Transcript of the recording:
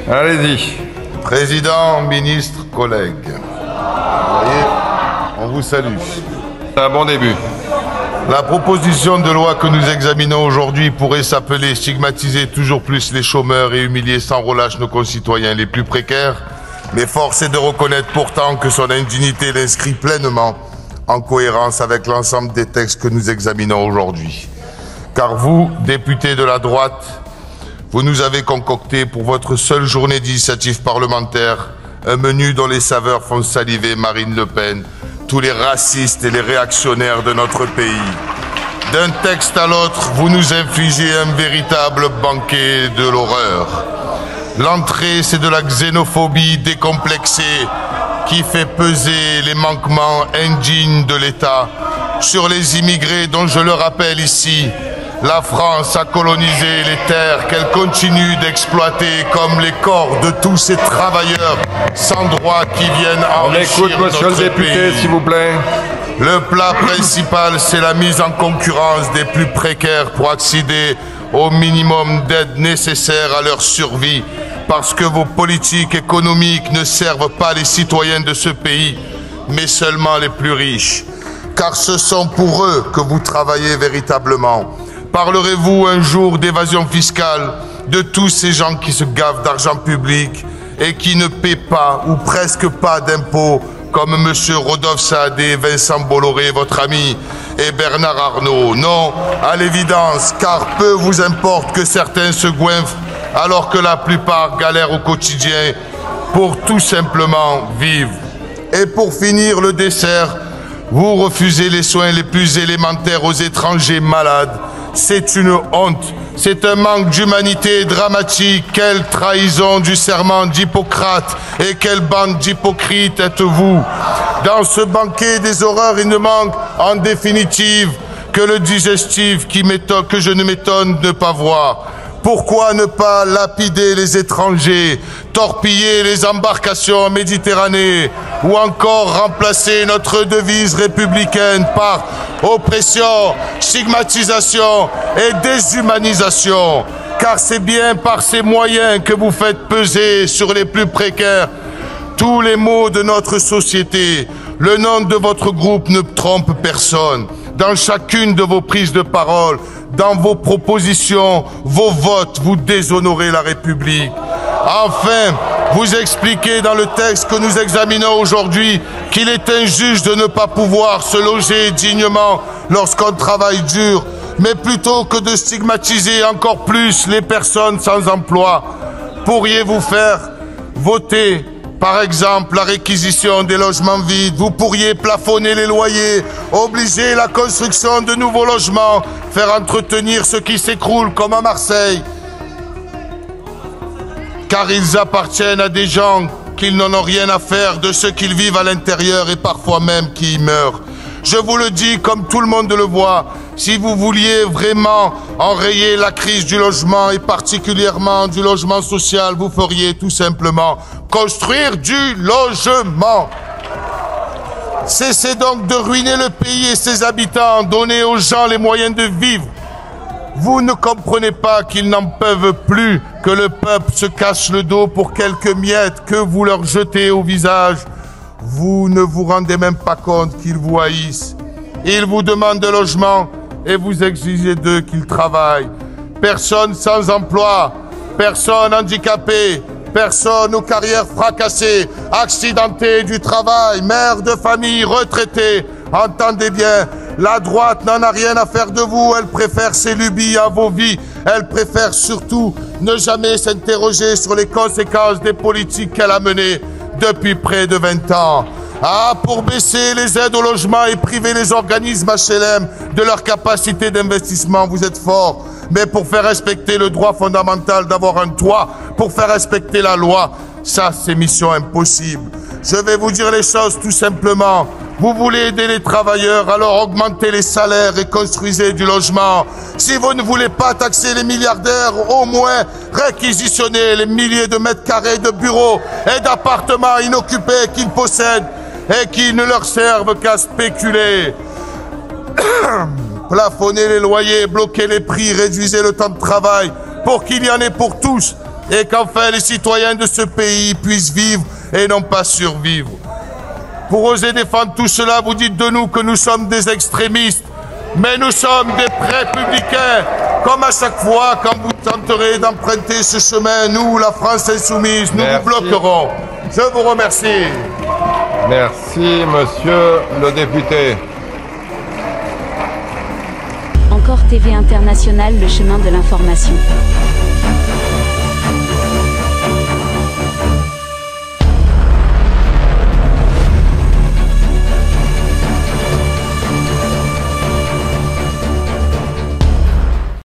Allez-y. Président, ministre, collègues. Vous voyez, on vous salue. C'est un bon début. La proposition de loi que nous examinons aujourd'hui pourrait s'appeler « Stigmatiser toujours plus les chômeurs et humilier sans relâche nos concitoyens les plus précaires ». Mais force est de reconnaître pourtant que son indignité l'inscrit pleinement en cohérence avec l'ensemble des textes que nous examinons aujourd'hui. Car vous, députés de la droite, vous nous avez concocté pour votre seule journée d'initiative parlementaire un menu dont les saveurs font saliver Marine Le Pen, tous les racistes et les réactionnaires de notre pays. D'un texte à l'autre, vous nous infligez un véritable banquet de l'horreur. L'entrée, c'est de la xénophobie décomplexée qui fait peser les manquements indignes de l'État sur les immigrés dont, je le rappelle ici, la France a colonisé les terres qu'elle continue d'exploiter comme les corps de tous ces travailleurs sans droit qui viennent enrichir notre pays. On écoute, monsieur le député, s'il vous plaît. Le plat principal, c'est la mise en concurrence des plus précaires pour accéder au minimum d'aide nécessaire à leur survie, parce que vos politiques économiques ne servent pas les citoyens de ce pays, mais seulement les plus riches. Car ce sont pour eux que vous travaillez véritablement. Parlerez-vous un jour d'évasion fiscale, de tous ces gens qui se gavent d'argent public et qui ne paient pas ou presque pas d'impôts, comme M. Rodolphe Saadé, Vincent Bolloré, votre ami, et Bernard Arnault? Non, à l'évidence, car peu vous importe que certains se goinfrent alors que la plupart galèrent au quotidien pour tout simplement vivre. Et pour finir le dessert, vous refusez les soins les plus élémentaires aux étrangers malades. C'est une honte, c'est un manque d'humanité dramatique. Quelle trahison du serment d'Hippocrate et quelle bande d'hypocrites êtes-vous? Dans ce banquet des horreurs, il ne manque en définitive que le digestif que je ne m'étonne de ne pas voir. Pourquoi ne pas lapider les étrangers, torpiller les embarcations en Méditerranée ou encore remplacer notre devise républicaine par oppression, stigmatisation et déshumanisation? Car c'est bien par ces moyens que vous faites peser sur les plus précaires tous les maux de notre société. Le nom de votre groupe ne trompe personne. Dans chacune de vos prises de parole, dans vos propositions, vos votes, vous déshonorez la République. Enfin, vous expliquez dans le texte que nous examinons aujourd'hui qu'il est injuste de ne pas pouvoir se loger dignement lorsqu'on travaille dur, mais plutôt que de stigmatiser encore plus les personnes sans emploi, pourriez-vous faire voter par exemple, la réquisition des logements vides? Vous pourriez plafonner les loyers, obliger la construction de nouveaux logements, faire entretenir ceux qui s'écroulent comme à Marseille. Car ils appartiennent à des gens qui n'en ont rien à faire de ceux qu'ils vivent à l'intérieur et parfois même qui y meurent. Je vous le dis comme tout le monde le voit, si vous vouliez vraiment enrayer la crise du logement et particulièrement du logement social, vous feriez tout simplement construire du logement. Cessez donc de ruiner le pays et ses habitants, donnez aux gens les moyens de vivre. Vous ne comprenez pas qu'ils n'en peuvent plus, que le peuple se cache le dos pour quelques miettes que vous leur jetez au visage. Vous ne vous rendez même pas compte qu'ils vous haïssent. Ils vous demandent de logement et vous exigez d'eux qu'ils travaillent. Personne sans emploi, personne handicapée, personne aux carrières fracassées, accidentées du travail, mères de famille, retraités. Entendez bien, la droite n'en a rien à faire de vous, elle préfère ses lubies à vos vies. Elle préfère surtout ne jamais s'interroger sur les conséquences des politiques qu'elle a menées depuis près de 20 ans. Ah, pour baisser les aides au logement et priver les organismes HLM de leur capacité d'investissement, vous êtes forts. Mais pour faire respecter le droit fondamental d'avoir un toit, pour faire respecter la loi, ça c'est mission impossible. Je vais vous dire les choses tout simplement. Vous voulez aider les travailleurs, alors augmentez les salaires et construisez du logement. Si vous ne voulez pas taxer les milliardaires, au moins réquisitionnez les milliers de mètres carrés de bureaux et d'appartements inoccupés qu'ils possèdent et qui ne leur servent qu'à spéculer. Plafonnez les loyers, bloquez les prix, réduisez le temps de travail pour qu'il y en ait pour tous. et qu'enfin les citoyens de ce pays puissent vivre et non pas survivre. Pour oser défendre tout cela, vous dites de nous que nous sommes des extrémistes, mais nous sommes des républicains. Comme à chaque fois, quand vous tenterez d'emprunter ce chemin, nous, la France insoumise, nous vous bloquerons. Je vous remercie. Merci, monsieur le député. Encore TV International, le chemin de l'information.